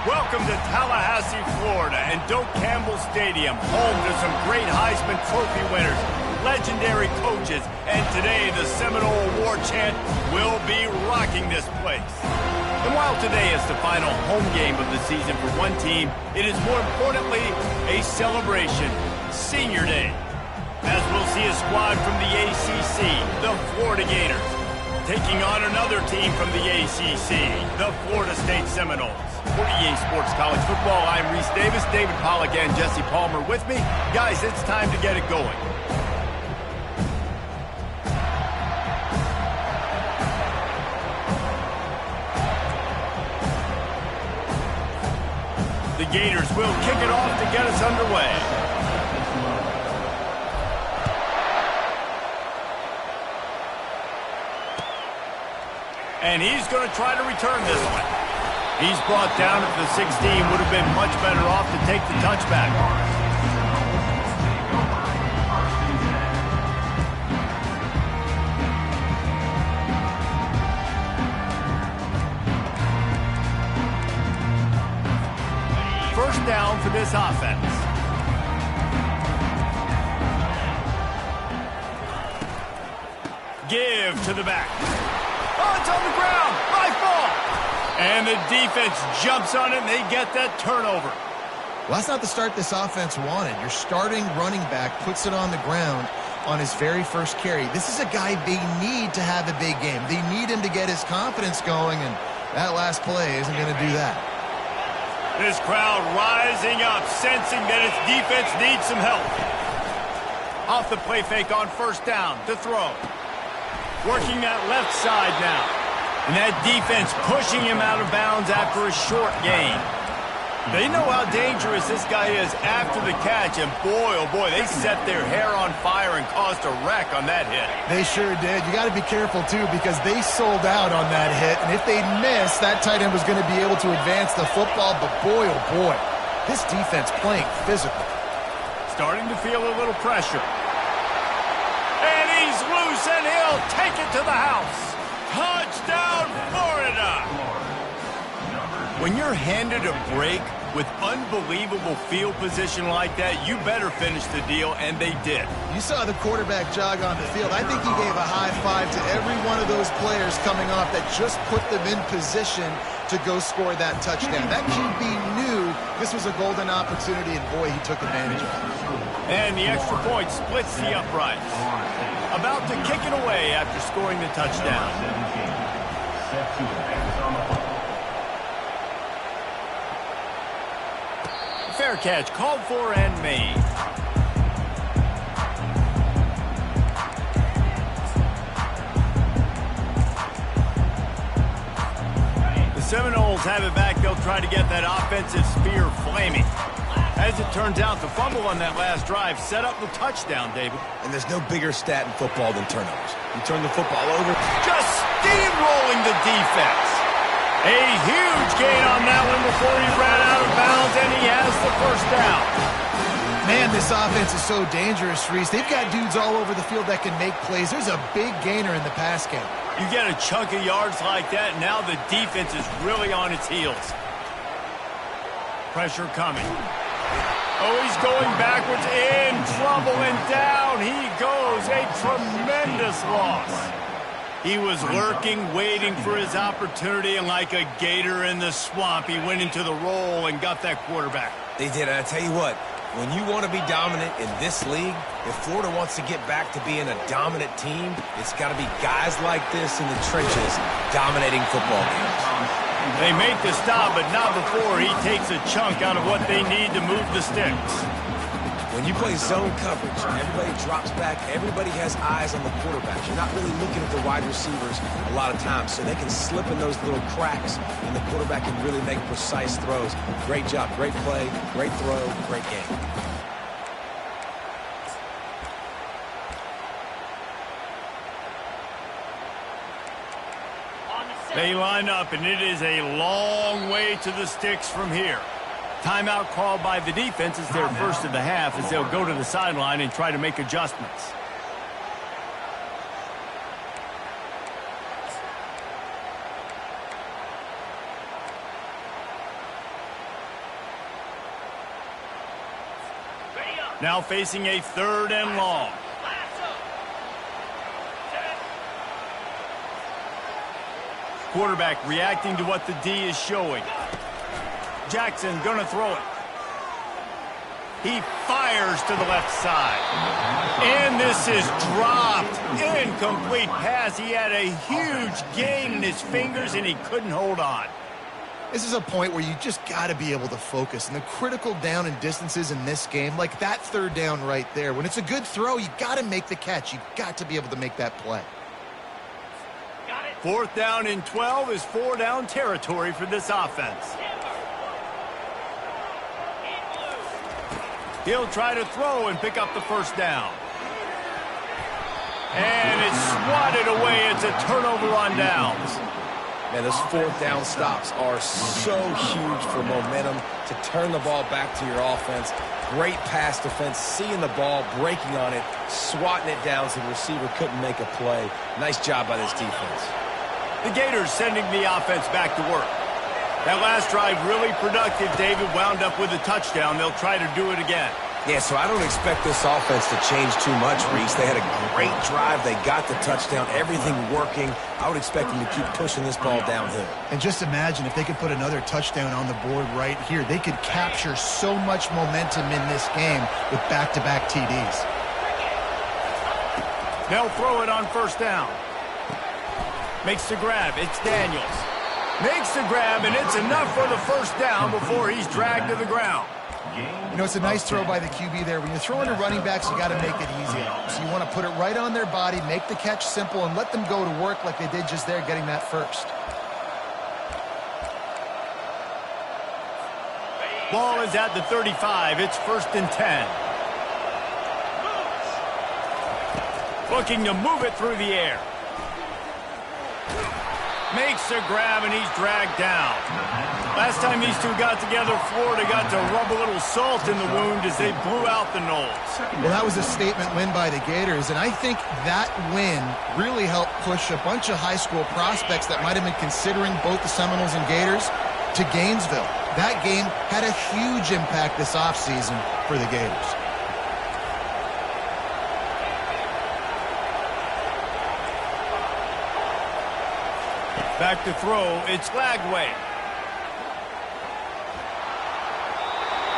Welcome to Tallahassee, Florida, and Doak Campbell Stadium, home to some great Heisman Trophy winners, legendary coaches, and today the Seminole Award chant will be rocking this place. And while today is the final home game of the season for one team, it is more importantly a celebration, Senior Day, as we'll see a squad from the ACC, the Florida Gators, taking on another team from the ACC, the Florida State Seminoles. For EA Sports College Football, I'm Reese Davis, David Pollack, and Jesse Palmer with me. Guys, it's time to get it going. The Gators will kick it off to get us underway. And he's going to try to return this one. He's brought down at the 16. Would have been much better off to take the touchback. First down for this offense. Give to the back. Oh, it's on the ground. My fault. And the defense jumps on it, and they get that turnover. Well, that's not the start this offense wanted. Your starting running back puts it on the ground on his very first carry. This is a guy they need to have a big game. They need him to get his confidence going, and that last play isn't going to do that. This crowd rising up, sensing that its defense needs some help. Off the play fake on first down to throw. Working that left side now. And that defense pushing him out of bounds after a short gain. They know how dangerous this guy is after the catch, and boy, oh boy, they set their hair on fire and caused a wreck on that hit. They sure did. You got to be careful, too, because they sold out on that hit, and if they'd missed, that tight end was going to be able to advance the football, but boy, oh boy, this defense playing physical. Starting to feel a little pressure. And he's loose, and he'll take it to the house. Touchdown, Florida! When you're handed a break with unbelievable field position like that, you better finish the deal, and they did. You saw the quarterback jog on the field. I think he gave a high five to every one of those players coming off that just put them in position to go score that touchdown. That QB knew this was a golden opportunity, and boy, he took advantage of it. And the extra point splits the uprights. About to kick it away after scoring the touchdown. Fair catch called for and made. The Seminoles have it back. They'll try to get that offensive spear flaming. As it turns out, the fumble on that last drive set up the touchdown, David. And there's no bigger stat in football than turnovers. You turn the football over. Just steamrolling the defense. A huge gain on that one before he ran out of bounds, and he has the first down. Man, this offense is so dangerous, Reese. They've got dudes all over the field that can make plays. There's a big gainer in the pass game. You get a chunk of yards like that, now the defense is really on its heels. Pressure coming. Oh, he's going backwards, in trouble, and down he goes. A tremendous loss. He was lurking, waiting for his opportunity, and like a gator in the swamp, he went into the roll and got that quarterback. They did, and I tell you what, when you want to be dominant in this league, if Florida wants to get back to being a dominant team, it's got to be guys like this in the trenches dominating football games. They make the stop, but not before he takes a chunk out of what they need to move the sticks. When you play zone coverage, everybody drops back, everybody has eyes on the quarterback. You're not really looking at the wide receivers a lot of times, so they can slip in those little cracks, and the quarterback can really make precise throws. Great job, great play, great throw, great game. They line up, and it is a long way to the sticks from here. Timeout called by the defense is their first of the half as they'll go to the sideline and try to make adjustments. Now facing a 3rd and long. Quarterback reacting to what the D is showing. Jackson gonna throw it. He fires to the left side. And this is dropped. Incomplete pass. He had a huge gain in his fingers, and he couldn't hold on. This is a point where you just got to be able to focus. And the critical down and distances in this game, like that 3rd down right there, when it's a good throw, you got to make the catch. You got to be able to make that play. 4th down and 12 is 4-down territory for this offense. He'll try to throw and pick up the 1st down. And it's swatted away. It's a turnover on downs. Man, those 4th down stops are so huge for momentum to turn the ball back to your offense. Great pass defense, seeing the ball, breaking on it, swatting it down so the receiver couldn't make a play. Nice job by this defense. The Gators sending the offense back to work. That last drive really productive. David wound up with a touchdown. They'll try to do it again. Yeah, so I don't expect this offense to change too much, Reese. They had a great drive. They got the touchdown, everything working. I would expect them to keep pushing this ball downhill. And just imagine if they could put another touchdown on the board right here. They could capture so much momentum in this game with back-to-back TDs. They'll throw it on 1st down. Makes the grab. It's Daniels. Makes the grab, and it's enough for the 1st down before he's dragged to the ground. You know, it's a nice throw by the QB there. When you're throwing to running backs, you got to make it easy. So you want to put it right on their body, make the catch simple, and let them go to work like they did just there, getting that 1st. Ball is at the 35. It's 1st and 10. Looking to move it through the air. Makes a grab, and he's dragged down. Last time these two got together, Florida got to rub a little salt in the wound as they blew out the Noles. Well, that was a statement win by the Gators, and I think that win really helped push a bunch of high school prospects that might have been considering both the Seminoles and Gators to Gainesville. That game had a huge impact this offseason for the Gators. Back to throw, it's Lagway.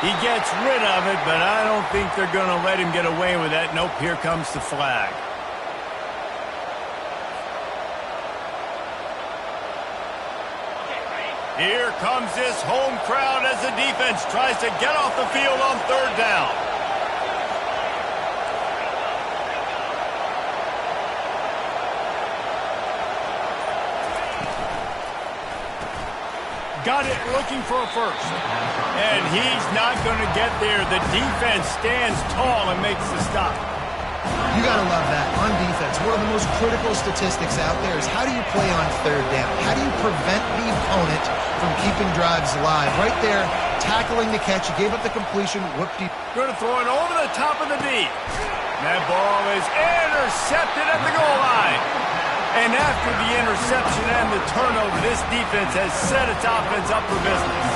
He gets rid of it, but I don't think they're going to let him get away with that. Nope, here comes the flag. Here comes this home crowd as the defense tries to get off the field on 3rd down. Got it, looking for a 1st. And he's not going to get there. The defense stands tall and makes the stop. You got to love that. On defense, one of the most critical statistics out there is how do you play on 3rd down? How do you prevent the opponent from keeping drives alive? Right there, tackling the catch. You gave up the completion. Whoop-de. Going to throw it over the top of the D. That ball is intercepted at the goal line. And after the interception and the turnover, this defense has set its offense up for business.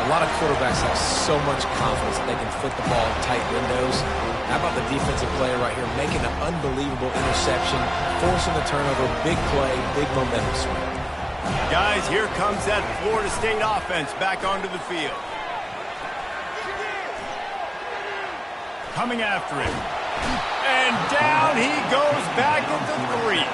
A lot of quarterbacks have so much confidence that they can fit the ball in tight windows. How about the defensive player right here making an unbelievable interception, forcing the turnover, big play, big momentum swing. Guys, here comes that Florida State offense back onto the field. Coming after him. And down he goes back into 3.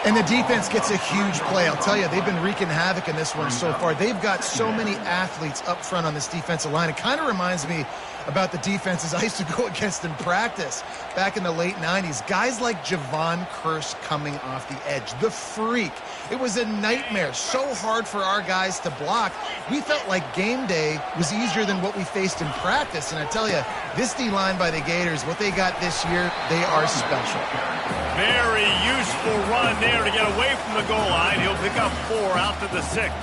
And the defense gets a huge play. I'll tell you, they've been wreaking havoc in this one so far. They've got so many athletes up front on this defensive line. It kind of reminds me about the defenses I used to go against in practice back in the late 90s. Guys like Javon Curse coming off the edge. The freak. It was a nightmare. So hard for our guys to block. We felt like game day was easier than what we faced in practice. And I tell you, this D-line by the Gators, what they got this year, they are special. Very useful run there to get away from the goal line. He'll pick up 4 out to the 6.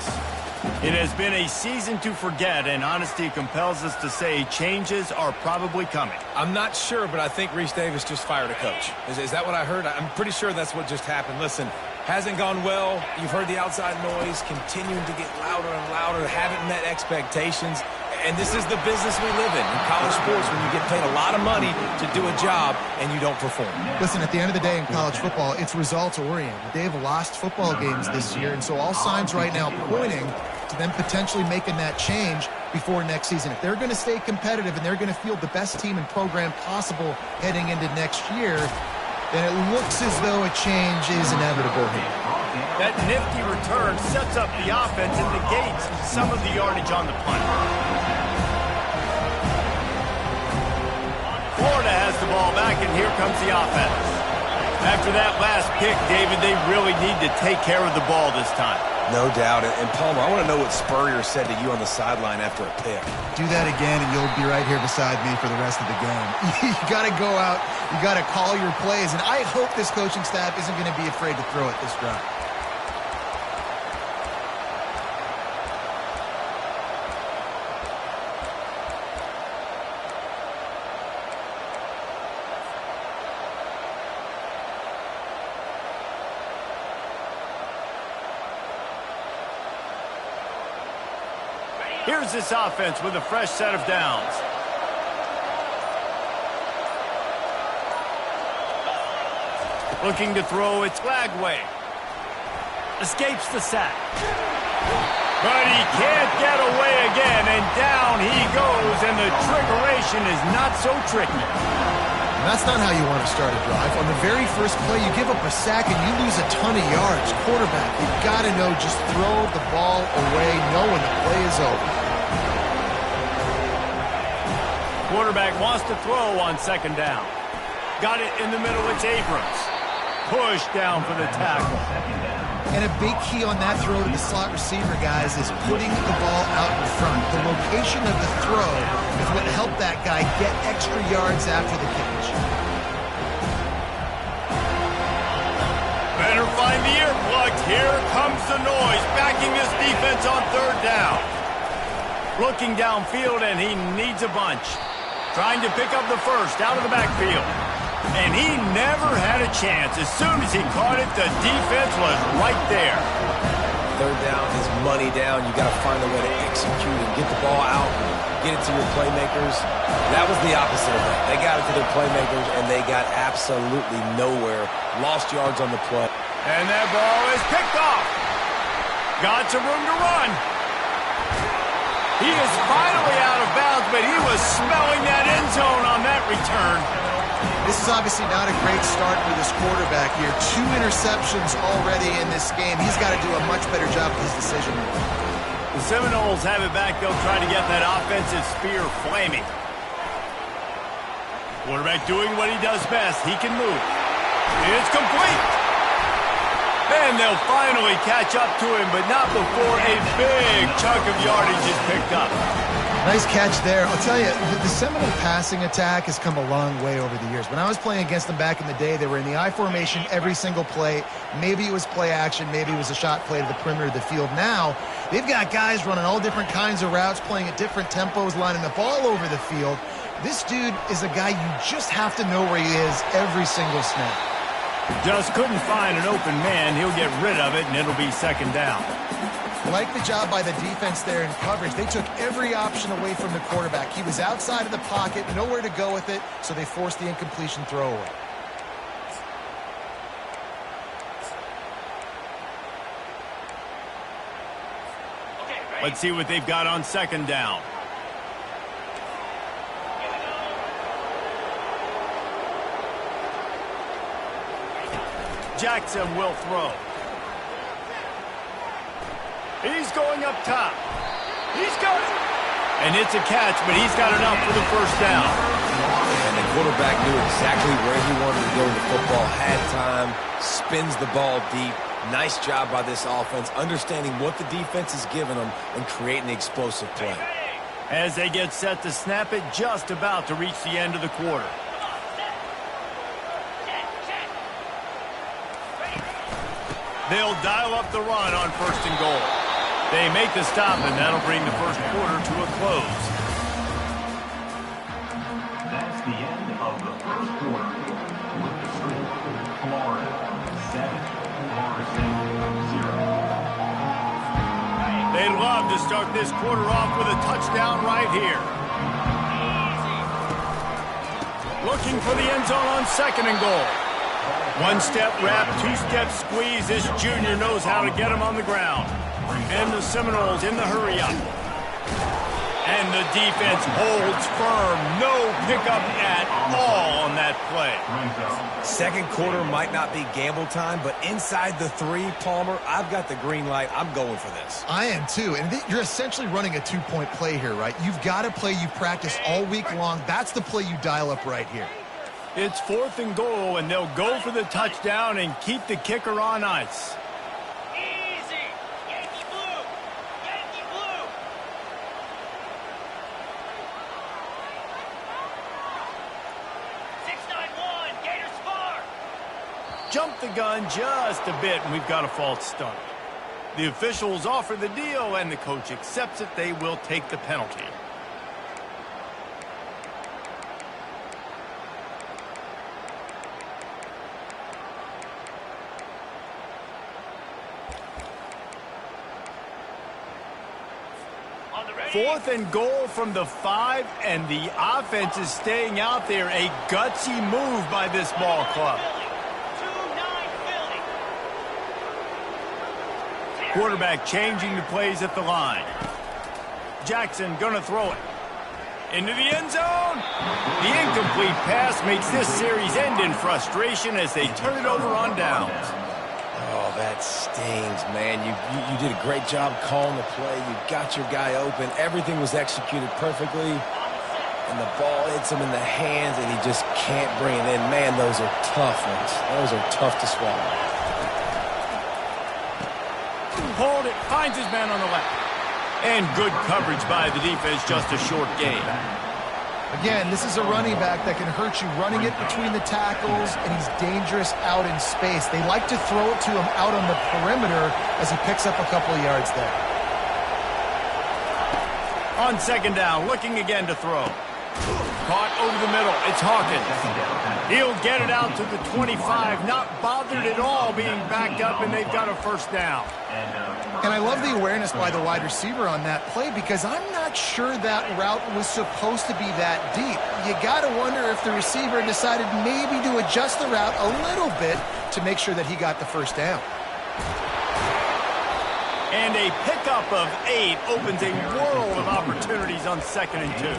It has been a season to forget, and honesty compels us to say changes are probably coming. I'm not sure, but I think Reese Davis just fired a coach. Is that what I heard? I'm pretty sure that's what just happened. Listen, hasn't gone well. You've heard the outside noise continuing to get louder and louder. Haven't met expectations. And this is the business we live in college sports, when you get paid a lot of money to do a job and you don't perform. Listen, at the end of the day in college football, it's results-oriented. They've lost football games this year, and so all signs right now pointing to them potentially making that change before next season. If they're going to stay competitive and they're going to field the best team and program possible heading into next year, then it looks as though a change is inevitable here. That nifty return sets up the offense and negates some of the yardage on the punt. Florida has the ball back, and here comes the offense. After that last pick, David, they really need to take care of the ball this time. No doubt. And Palmer, I want to know what Spurrier said to you on the sideline after a pick. Do that again, and you'll be right here beside me for the rest of the game. You got to go out. You got to call your plays, and I hope this coaching staff isn't going to be afraid to throw it this drive. Here's this offense with a fresh set of downs. Looking to throw, it's Lagway. Escapes the sack. But he can't get away again, and down he goes, and the triggeration is not so tricky. And that's not how you want to start a drive. On the very first play, you give up a sack and you lose a ton of yards. Quarterback, you've got to know, just throw the ball away, know when the play is over. Quarterback wants to throw on second down. Got it in the middle, it's Abrams. Push down for the tackle. And a big key on that throw to the slot receiver, guys, is putting the ball out in front. The location of the throw is what helped that guy get extra yards after the catch. Better find the earplugs. Here comes the noise, backing this defense on third down. Looking downfield, and he needs a bunch. Trying to pick up the first out of the backfield. And he never had a chance. As soon as he caught it, the defense was right there. Third down is money down. You got to find a way to execute and get the ball out, get it to your playmakers. That was the opposite of that. They got it to their playmakers, and they got absolutely nowhere. Lost yards on the play. And that ball is picked off. Got some room to run. He is finally out of bounds, but he was smelling that end zone on that return. This is obviously not a great start for this quarterback here. 2 interceptions already in this game. He's got to do a much better job with his decision making. The Seminoles have it back. They'll try to get that offensive spear flaming. Quarterback doing what he does best. He can move. It's complete. And they'll finally catch up to him, but not before a big chunk of yardage is picked up. Nice catch there. I'll tell you, the Seminole passing attack has come a long way over the years. When I was playing against them back in the day, they were in the I formation every single play. Maybe it was play action. Maybe it was a shot play to the perimeter of the field. Now, they've got guys running all different kinds of routes, playing at different tempos, lining up all over the field. This dude is a guy you just have to know where he is every single snap. Just couldn't find an open man. He'll get rid of it, and it'll be second down. Like the job by the defense there in coverage. They took every option away from the quarterback. He was outside of the pocket, nowhere to go with it, so they forced the incompletion throw away. Let's see what they've got on second down. Jackson will throw. He's going up top. He's got it. And it's a catch, but he's got enough for the first down. And the quarterback knew exactly where he wanted to go with the football, had time, spins the ball deep. Nice job by this offense, understanding what the defense is giving them and creating the explosive play. As they get set to snap it, just about to reach the end of the quarter. They'll dial up the run on first and goal. They make the stop, and that'll bring the first quarter to a close. That's the end of the first quarter. With the score, Florida 7, Oregon 0. They love to start this quarter off with a touchdown right here. Looking for the end zone on 2nd and goal. One-step wrap, two-step squeeze. This junior knows how to get him on the ground. And the Seminoles in the hurry-up. And the defense holds firm. No pickup at all on that play. 2nd quarter might not be gamble time, but inside the 3, Palmer, I've got the green light. I'm going for this. I am too, and you're essentially running a 2-point play here, right? You've got a play you practice all week long. That's the play you dial up right here. It's 4th and goal, and they'll go for the touchdown and keep the kicker on ice. Easy! Yankee blue! Yankee blue! .691, Gators far! Jumped the gun just a bit, and we've got a false start. The officials offer the deal, and the coach accepts it. They will take the penalty. On the ready. 4th and goal from the 5, and the offense is staying out there. A gutsy move by this ball club. 2-9 Philly. Quarterback changing the plays at the line. Jackson gonna throw it. Into the end zone. The incomplete pass makes this series end in frustration as they turn it over on downs. Oh, that stings, man. You did a great job calling the play. You got your guy open. Everything was executed perfectly. And the ball hits him in the hands, and he just can't bring it in. Man, those are tough ones. Those are tough to swallow. Hold it. Finds his man on the left. And good coverage by the defense. Just a short gain. Again, this is a running back that can hurt you running it between the tackles, and he's dangerous out in space. They like to throw it to him out on the perimeter as he picks up a couple of yards there. On 2nd down, looking again to throw. Caught over the middle. It's Hawkins. He'll get it out to the 25. Not bothered at all being backed up, and they've got a 1st down. And I love the awareness by the wide receiver on that play because I'm not sure that route was supposed to be that deep. You got to wonder if the receiver decided maybe to adjust the route a little bit to make sure that he got the 1st down. And a pickup of 8 opens a world of opportunities on 2nd and 2.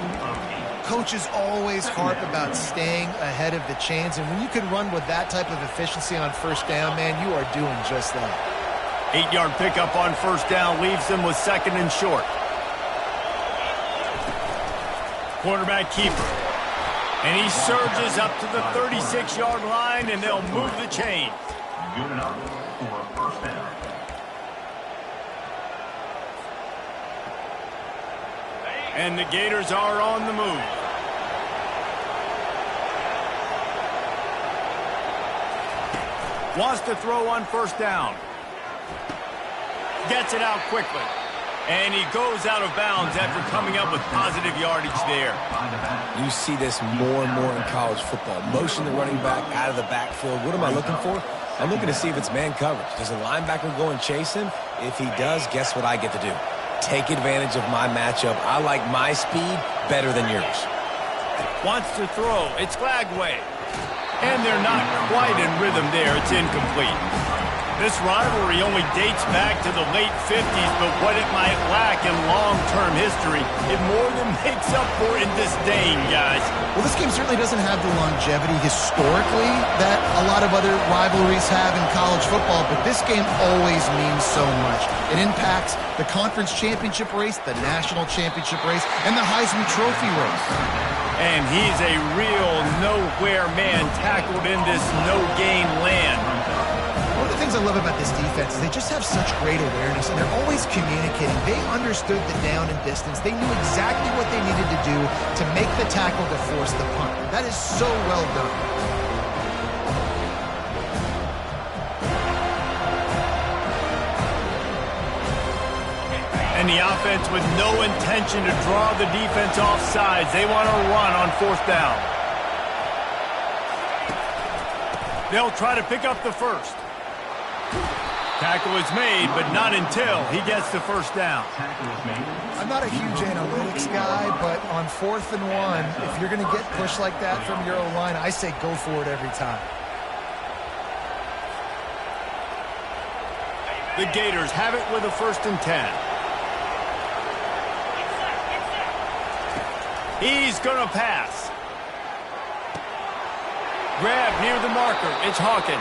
Coaches always harp about staying ahead of the chains, and when you can run with that type of efficiency on 1st down, man, you are doing just that. 8-yard pickup on 1st down leaves them with 2nd and short. Quarterback keeper. And he surges up to the 36-yard line, and they'll move the chain. Good enough for 1st down. And the Gators are on the move. Wants to throw on 1st down. Gets it out quickly. And he goes out of bounds after coming up with positive yardage there. You see this more and more in college football. Motion the running back out of the backfield. What am I looking for? I'm looking to see if it's man coverage. Does the linebacker go and chase him? If he does, guess what I get to do? Take advantage of my matchup. I like my speed better than yours. Wants to throw. It's Flagway. And they're not quite in rhythm there. It's incomplete. This rivalry only dates back to the late 50s, but what it might lack in long-term history, it more than makes up for in disdain, guys. Well, this game certainly doesn't have the longevity historically that a lot of other rivalries have in college football, but this game always means so much. It impacts the conference championship race, the national championship race, and the Heisman Trophy race. And he's a real nowhere man tackled in this no-gain land. One of the things I love about this defense is they just have such great awareness, and they're always communicating. They understood the down and distance. They knew exactly what they needed to do to make the tackle to force the punt. That is so well done. And the offense with no intention to draw the defense off sides. They want to run on 4th down. They'll try to pick up the 1st. Tackle is made, but not until he gets the first down. I'm not a huge analytics guy, but on 4th and 1, if you're going to get pushed like that from your O-line, I say go for it every time. The Gators have it with a 1st and 10. He's going to pass. Grab near the marker. It's Hawkins.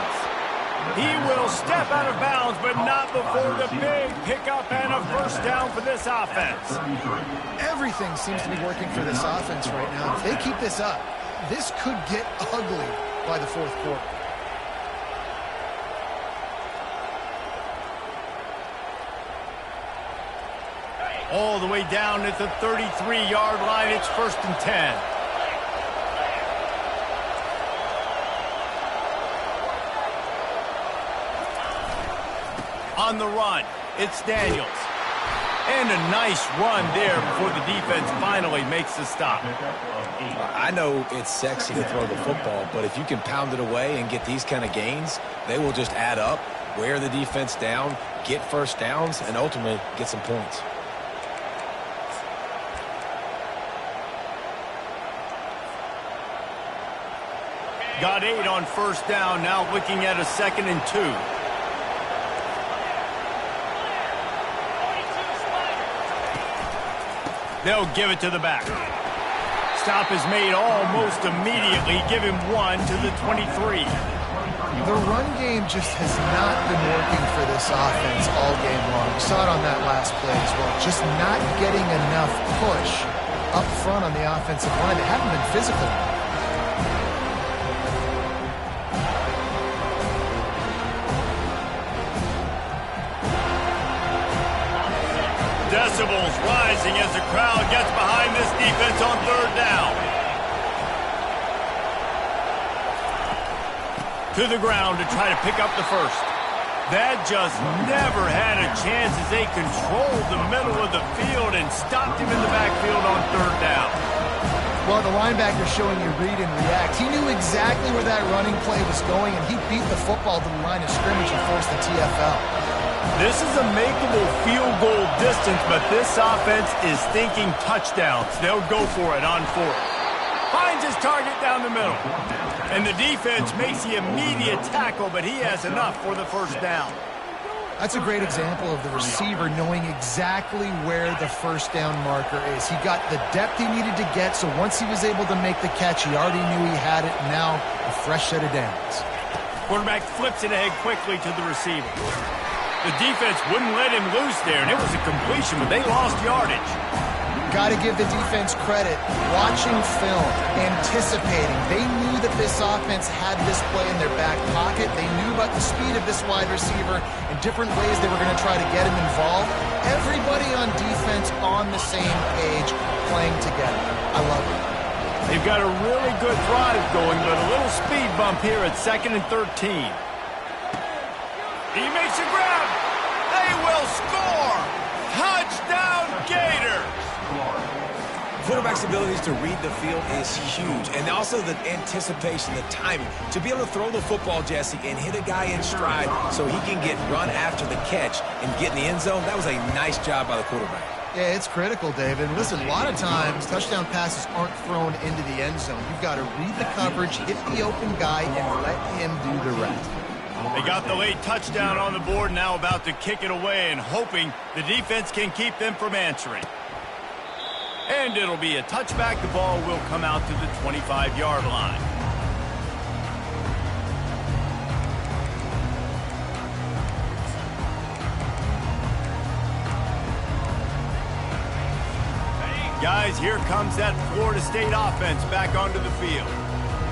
He will step out of bounds, but not before the big pickup and a first down for this offense. Everything seems to be working for this offense right now. If they keep this up, this could get ugly by the 4th quarter. All the way down at the 33-yard line, it's 1st and 10. On the run, it's Daniels. And a nice run there before the defense finally makes the stop. I know it's sexy to throw the football, but if you can pound it away and get these kind of gains, they will just add up, wear the defense down, get first downs, and ultimately get some points. Got 8 on first down, now looking at a 2nd and 2. They'll give it to the back. Stop is made almost immediately. Give him 1 to the 23. The run game just has not been working for this offense all game long. We saw it on that last play as well. Just not getting enough push up front on the offensive line. They haven't been physical. Decibels rising as the crowd gets behind this defense on 3rd down. To the ground to try to pick up the first. That just never had a chance as they controlled the middle of the field and stopped him in the backfield on 3rd down. Well, the linebacker showing you read and react. He knew exactly where that running play was going, and he beat the football to the line of scrimmage and forced the TFL. This is a makeable field goal distance, but this offense is thinking touchdowns. They'll go for it on 4th. Finds his target down the middle. And the defense makes the immediate tackle, but he has enough for the first down. That's a great example of the receiver knowing exactly where the first down marker is. He got the depth he needed to get, so once he was able to make the catch, he already knew he had it. Now, a fresh set of downs. Quarterback flips it ahead quickly to the receiver. The defense wouldn't let him loose there, and it was a completion, but they lost yardage. Got to give the defense credit. Watching film, anticipating. They knew that this offense had this play in their back pocket. They knew about the speed of this wide receiver and different ways they were going to try to get him involved. Everybody on defense on the same page, playing together. I love it. They've got a really good drive going, but a little speed bump here at 2nd and 13. He makes a grab. They will score. Touchdown, Gators. Quarterback's abilities to read the field is huge, and also the anticipation, the timing. To be able to throw the football, Jesse, and hit a guy in stride so he can get run after the catch and get in the end zone, that was a nice job by the quarterback. Yeah, it's critical, David. Listen, a lot of times, touchdown passes aren't thrown into the end zone. You've got to read the coverage, hit the open guy, and let him do the rest. They got the late touchdown on the board, now about to kick it away and hoping the defense can keep them from answering. And it'll be a touchback. The ball will come out to the 25-yard line. Guys, here comes that Florida State offense back onto the field.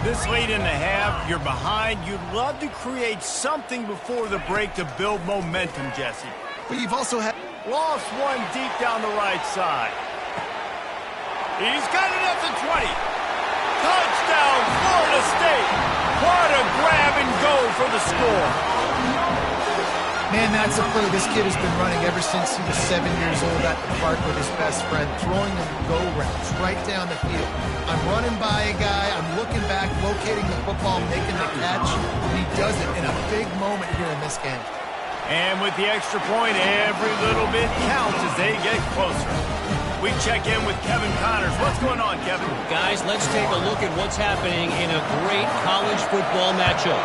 This late in the half, you're behind. You'd love to create something before the break to build momentum, Jesse. But you've also had... Lost one deep down the right side. He's got it at the 20. Touchdown, Florida State. What a grab and go for the score. Man, that's a play this kid has been running ever since he was 7 years old at the park with his best friend, throwing them go routes right down the field. I'm running by a guy, I'm looking back, locating the football, making the catch. He does it in a big moment here in this game. And with the extra point, every little bit counts as they get closer. We check in with Kevin Connors. What's going on, Kevin? Guys, let's take a look at what's happening in a great college football matchup.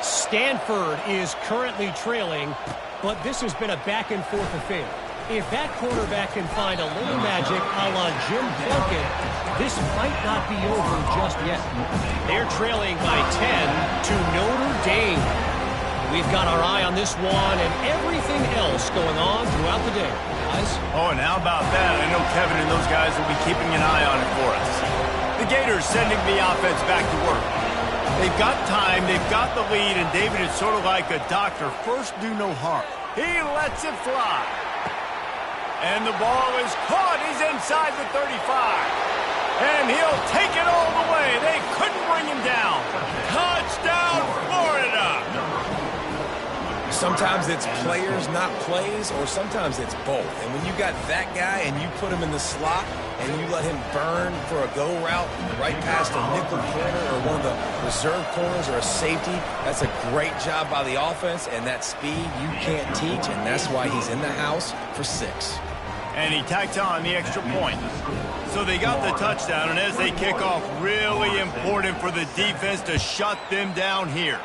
Stanford is currently trailing, but this has been a back-and-forth affair. If that quarterback can find a little magic a la Jim Plunkett, this might not be over just yet. They're trailing by 10 to Notre Dame. We've got our eye on this one and everything else going on throughout the day. Guys? Oh, and how about that? I know Kevin and those guys will be keeping an eye on it for us. The Gators sending the offense back to work. They've got time, they've got the lead, and David is sort of like a doctor. First, do no harm. He lets it fly. And the ball is caught. He's inside the 35. And he'll take it all the way. They couldn't bring him down. Touchdown, Florida! Sometimes it's players, not plays, or sometimes it's both. And when you got that guy and you put him in the slot and you let him burn for a go route right past a nickel corner or one of the reserve corners or a safety, that's a great job by the offense, and that speed you can't teach, and that's why he's in the house for 6. And he tacked on the extra point. So they got the touchdown, and as they kick off, really important for the defense to shut them down here.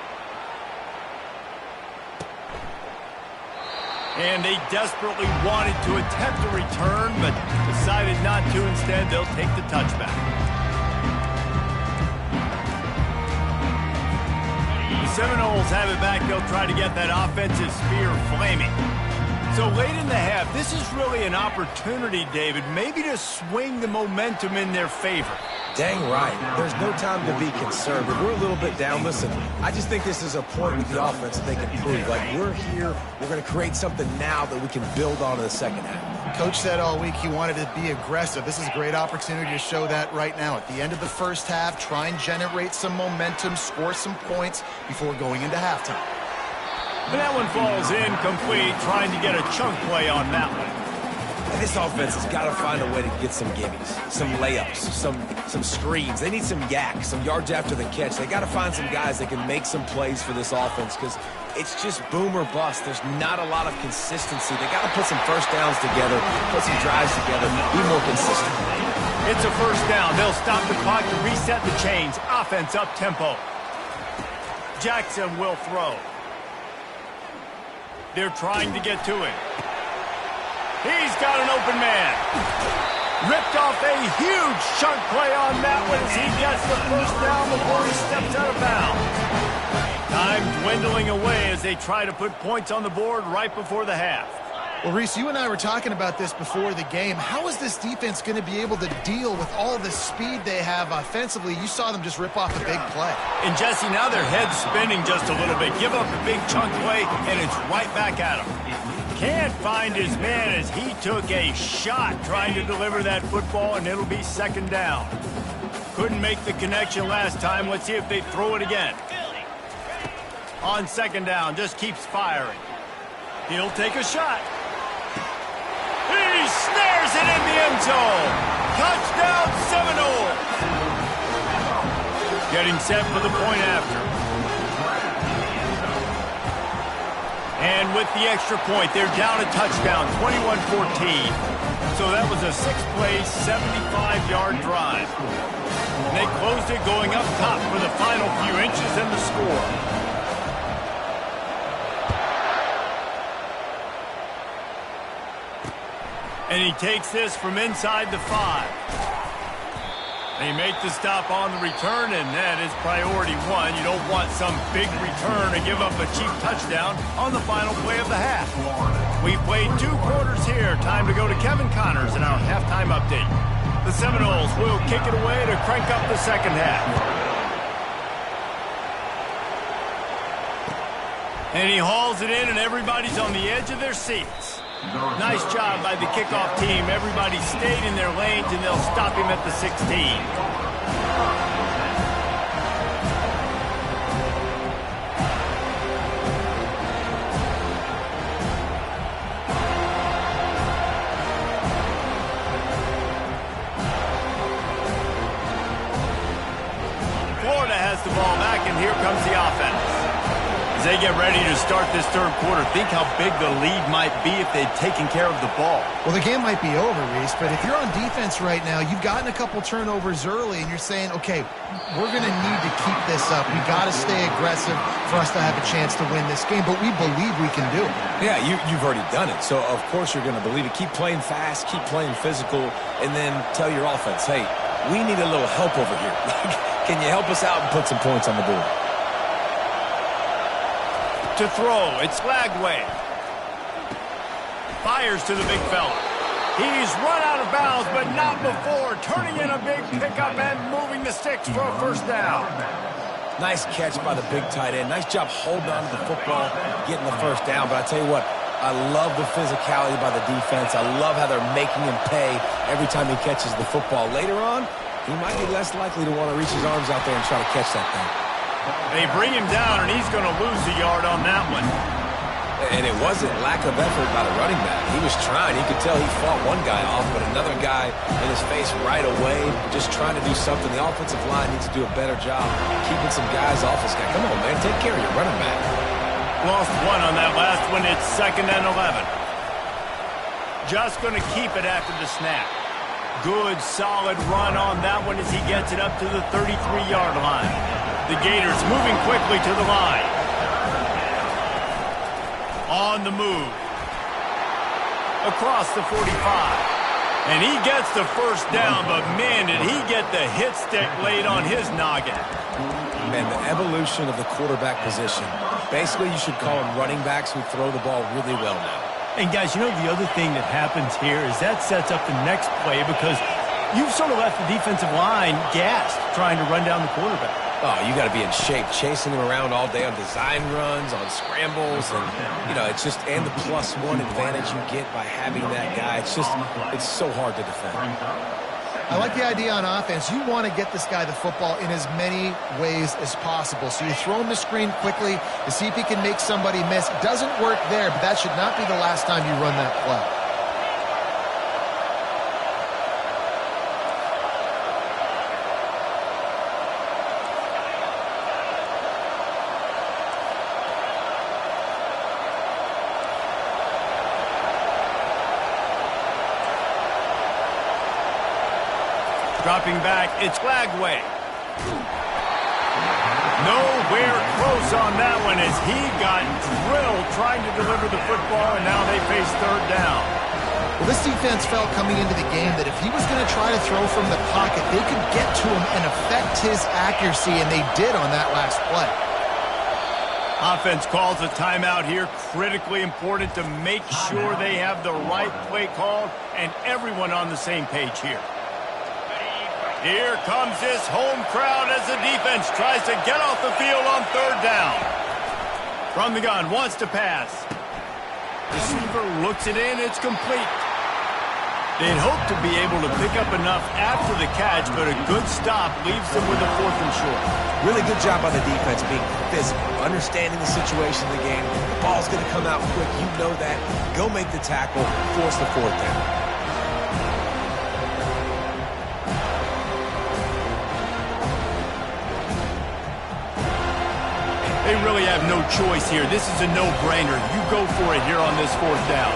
And they desperately wanted to attempt a return, but decided not to. Instead, they'll take the touchback. The Seminoles have it back. They'll try to get that offensive spear flaming. So late in the half, this is really an opportunity, David, maybe to swing the momentum in their favor. Dang right. There's no time to be conservative. We're a little bit down. Listen, I just think this is a point with the offense that they can prove. Like, we're here, we're going to create something now that we can build on in the second half. Coach said all week he wanted to be aggressive. This is a great opportunity to show that right now. At the end of the first half, try and generate some momentum, score some points before going into halftime. And that one falls incomplete, trying to get a chunk play on that one. This offense has got to find a way to get some gimmies, some layups, some screens. They need some yak, some yards after the catch. They got to find some guys that can make some plays for this offense because it's just boom or bust. There's not a lot of consistency. They got to put some first downs together, put some drives together, be more consistent. It's a first down. They'll stop the clock to reset the chains. Offense up tempo. Jackson will throw. They're trying to get to it. He's got an open man. Ripped off a huge chunk play on that one as he gets the first down before he steps out of bounds. Time dwindling away as they try to put points on the board right before the half. Well, Reese, you and I were talking about this before the game. How is this defense going to be able to deal with all the speed they have offensively? You saw them just rip off a big play. And, Jesse, now their head's spinning just a little bit. Give up a big chunk play, and it's right back at him. Can't find his man as he took a shot trying to deliver that football, and it'll be second down. Couldn't make the connection last time. Let's see if they throw it again. On second down, just keeps firing. He'll take a shot. He snares it in the end zone. Touchdown, Seminoles. Getting set for the point after. And with the extra point, they're down a touchdown, 21-14. So that was a 6-play, 75-yard drive. And they closed it going up top for the final few inches in the score. And he takes this from inside the 5. They make the stop on the return, and that is priority 1. You don't want some big return to give up a cheap touchdown on the final play of the half. We've played 2 quarters here. Time to go to Kevin Connors in our halftime update. The Seminoles will kick it away to crank up the second half. And he hauls it in, and everybody's on the edge of their seats. Nice job by the kickoff team. Everybody stayed in their lanes, and they'll stop him at the 16. Florida has the ball back, and here comes the offense. As they get ready to start this third quarter, think how big the lead might be if they'd taken care of the ball. Well, the game might be over, Reese, but if you're on defense right now, you've gotten a couple turnovers early, and you're saying, okay, we're going to need to keep this up. We got to stay aggressive for us to have a chance to win this game, but we believe we can do it. Yeah, you've already done it, so of course you're going to believe it. Keep playing fast, keep playing physical, and then tell your offense, hey, we need a little help over here. Can you help us out and put some points on the board? To throw, it's Lagway. Fires to the big fella. He's run out of bounds, but not before turning in a big pickup and moving the sticks for a first down. Nice catch by the big tight end. Nice job holding on to the football, getting the first down. But I tell you what, I love the physicality by the defense. I love how they're making him pay every time he catches the football. Later on, he might be less likely to want to reach his arms out there and try to catch that thing. They bring him down, and he's going to lose a yard on that one. And it wasn't lack of effort by the running back. He was trying. You could tell he fought one guy off, but another guy in his face right away, just trying to do something. The offensive line needs to do a better job keeping some guys off this guy. Come on, man. Take care of your running back. Lost one on that last one. It's 2nd and 11. Just going to keep it after the snap. Good, solid run on that one as he gets it up to the 33-yard line. The Gators moving quickly to the line. On the move. Across the 45. And he gets the first down, but man, did he get the hit stick laid on his noggin. Man, the evolution of the quarterback position. Basically, you should call them running backs who throw the ball really well now. And guys, you know the other thing that happens here is that sets up the next play because you've sort of left the defensive line gassed trying to run down the quarterback. Oh, you got to be in shape, chasing him around all day on design runs, on scrambles, and, you know, it's just, and the +1 advantage you get by having that guy. It's just, it's so hard to defend. I like the idea on offense. You want to get this guy the football in as many ways as possible. So you throw him the screen quickly to see if he can make somebody miss. It doesn't work there, but that should not be the last time you run that play. Dropping back, it's Lagway. Nowhere close on that one as he got drilled trying to deliver the football, and now they face third down. Well, this defense felt coming into the game that if he was going to try to throw from the pocket, they could get to him and affect his accuracy, and they did on that last play. Offense calls a timeout here. Critically important to make sure they have the right play called and everyone on the same page here. Here comes this home crowd as the defense tries to get off the field on third down. From the gun, wants to pass. Receiver looks it in, it's complete. They'd hope to be able to pick up enough after the catch, but a good stop leaves them with a 4th and short. Really good job by the defense being physical, understanding the situation of the game. The ball's going to come out quick. You know that. Go make the tackle, force the 4th down. They really have no choice here. This is a no-brainer. You go for it here on this 4th down.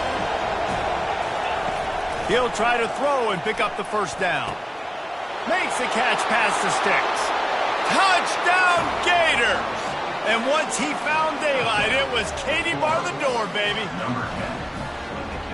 He'll try to throw and pick up the first down. Makes the catch past the sticks. Touchdown, Gators! And once he found daylight, it was Katie bar the door, baby.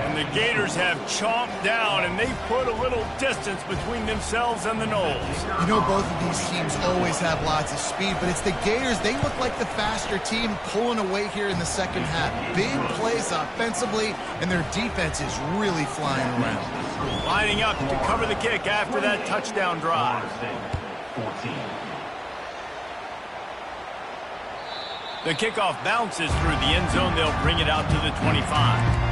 And the Gators have chomped down, and they've put a little distance between themselves and the Noles. You know, both of these teams always have lots of speed, but it's the Gators. They look like the faster team pulling away here in the second half. Big plays offensively, and their defense is really flying around. Lining up to cover the kick after that touchdown drive. The kickoff bounces through the end zone. They'll bring it out to the 25.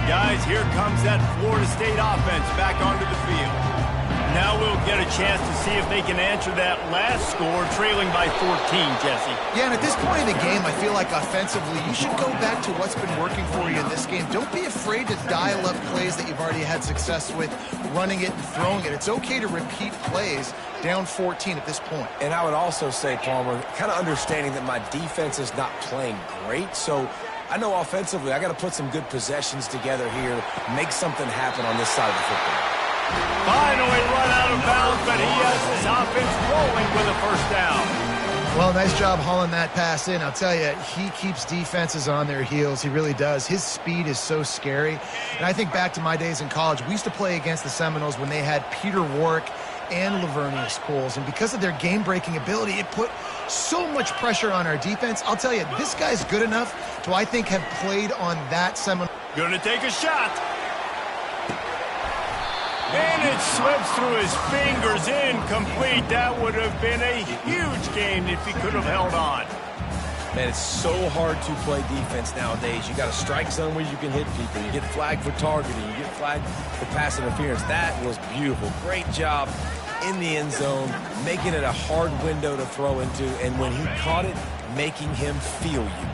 Guys, here comes that Florida State offense back onto the field. Now we'll get a chance to see if they can answer that last score, trailing by 14, Jesse. Yeah, and at this point in the game, I feel like offensively, you should go back to what's been working for you in this game. Don't be afraid to dial up plays that you've already had success with, running it and throwing it. It's okay to repeat plays down 14 at this point. And I would also say, Palmer, kind of understanding that my defense is not playing great, so I know offensively I got to put some good possessions together here, make something happen on this side of the football. Finally run out of bounds, but he has his offense rolling with a first down. Well, nice job hauling that pass in. I'll tell you, he keeps defenses on their heels. He really does. His speed is so scary. And I think back to my days in college. We used to play against the Seminoles when they had Peter Warrick and Lavernius Coles. And because of their game-breaking ability, it put so much pressure on our defense. I'll tell you, this guy's good enough to, I think, have played on that Seminole. Gonna take a shot. And it slips through his fingers, incomplete. That would have been a huge game if he could have held on. Man, it's so hard to play defense nowadays. You got a strike zone where you can hit people. You get flagged for targeting. You get flagged for pass interference. That was beautiful. Great job in the end zone, making it a hard window to throw into, and when he caught it, making him feel you.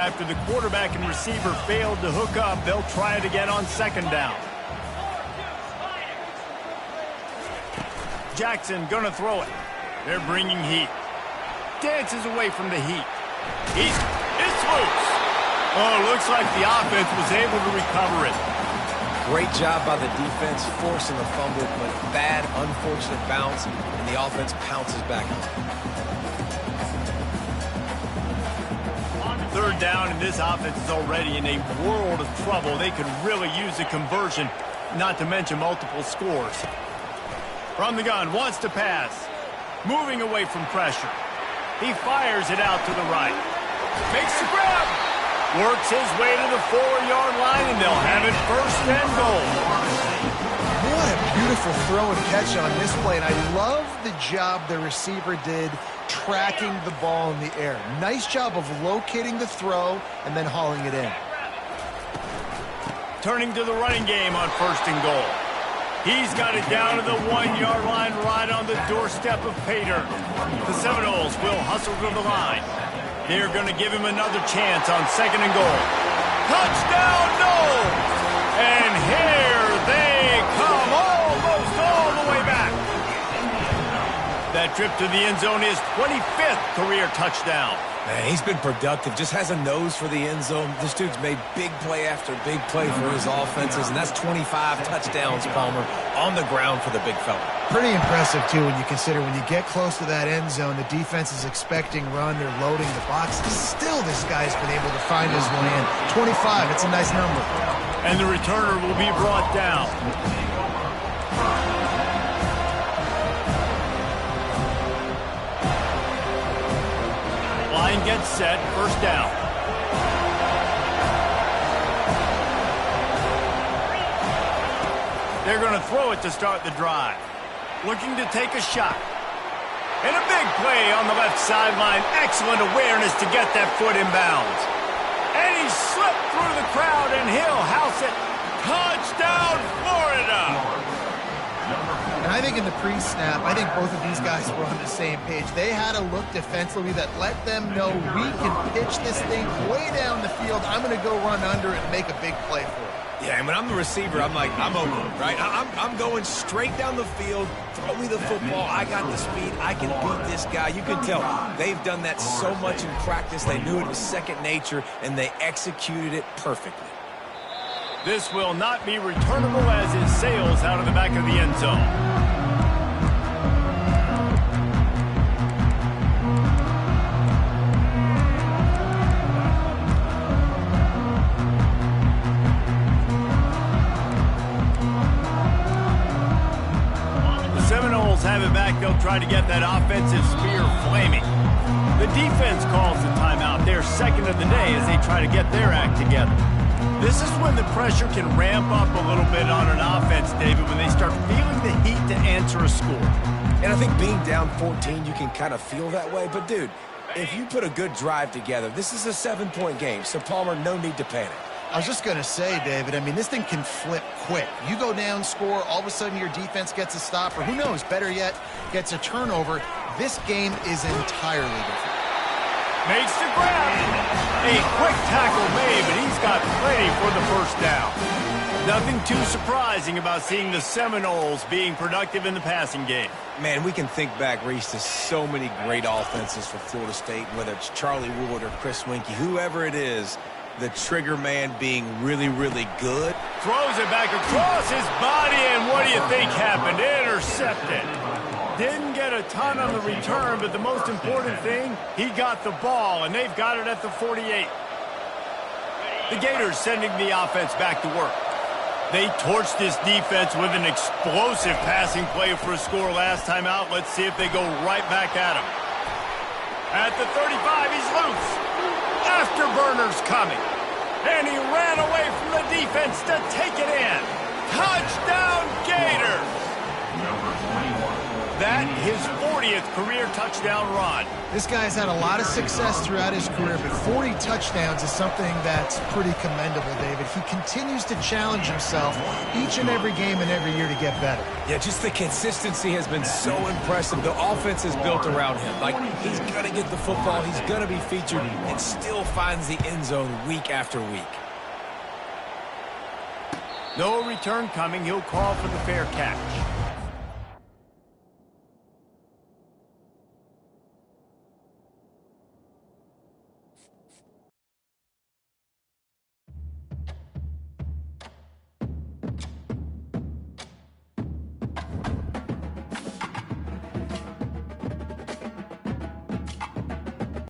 After the quarterback and receiver failed to hook up, they'll try it again on second down. Jackson gonna throw it. They're bringing heat. Dances away from the heat. It's loose. Oh, looks like the offense was able to recover it. Great job by the defense, forcing the fumble, but bad, unfortunate bounce, and the offense pounces back. Third down, and this offense is already in a world of trouble. They could really use a conversion, not to mention multiple scores. From the gun, wants to pass. Moving away from pressure. He fires it out to the right. Makes the grab. Works his way to the 4-yard line, and they'll have it first and goal. What a beautiful throw and catch on this play, and I love the job the receiver did tracking the ball in the air. Nice job of locating the throw and then hauling it in. Turning to the running game on first and goal. He's got it down to the 1-yard line right on the doorstep of Pater. The Seminoles will hustle to the line. They're going to give him another chance on second and goal. Touchdown, no! And here they come, almost all the way back. That trip to the end zone is 25th career touchdown. Man, he's been productive, just has a nose for the end zone. This dude's made big play after big play for his offenses, and that's 25 touchdowns, Palmer, on the ground for the big fella. Pretty impressive, too, when you consider when you get close to that end zone, the defense is expecting run, they're loading the box. Still, this guy's been able to find his way in. 25, it's a nice number. And the returner will be brought down. Line gets set, first down. They're going to throw it to start the drive. Looking to take a shot. And a big play on the left sideline. Excellent awareness to get that foot in bounds. And he slipped through the crowd, and he'll house it. Touchdown, Florida! And I think in the pre-snap, I think both of these guys were on the same page. They had a look defensively that let them know we can pitch this thing way down the field. I'm going to go run under it and make a big play for it. Yeah, and when I'm the receiver, I'm like, I'm open, right? I'm going straight down the field. Throw me the football. I got the speed. I can beat this guy. You can tell they've done that so much in practice. They knew it was second nature, and they executed it perfectly. This will not be returnable as it sails out of the back of the end zone. The Seminoles have it back. They'll try to get that offensive spear flaming. The defense calls the timeout. They're second of the day as they try to get their act together. This is when the pressure can ramp up a little bit on an offense, David, when they start feeling the heat to answer a score. And I think being down 14, you can kind of feel that way. But, dude, if you put a good drive together, this is a 7-point game. So, Palmer, no need to panic. I was just going to say, David, I mean, this thing can flip quick. You go down, score, all of a sudden your defense gets a stop, or who knows, better yet, gets a turnover. This game is entirely different. Makes the grab. A quick tackle made, but he's got plenty for the first down. Nothing too surprising about seeing the Seminoles being productive in the passing game. Man, we can think back, Reese, to so many great offenses for Florida State, whether it's Charlie Wood or Chris Winkie, whoever it is, the trigger man being really, really good. Throws it back across his body, and what do you think happened? Intercepted. Didn't get a ton on the return, but the most important thing, he got the ball, and they've got it at the 48. The Gators sending the offense back to work. They torched this defense with an explosive passing play for a score last time out. Let's see if they go right back at him. At the 35, he's loose. Afterburner's coming. And he ran away from the defense to take it in. Touchdown, Gators! Number 21. That, his 40th career touchdown run. This guy's had a lot of success throughout his career, but 40 touchdowns is something that's pretty commendable, David. He continues to challenge himself each and every game and every year to get better. Yeah, just the consistency has been so impressive. The offense is built around him. Like, he's going to get the football, he's going to be featured, and still finds the end zone week after week. No return coming. He'll call for the fair catch.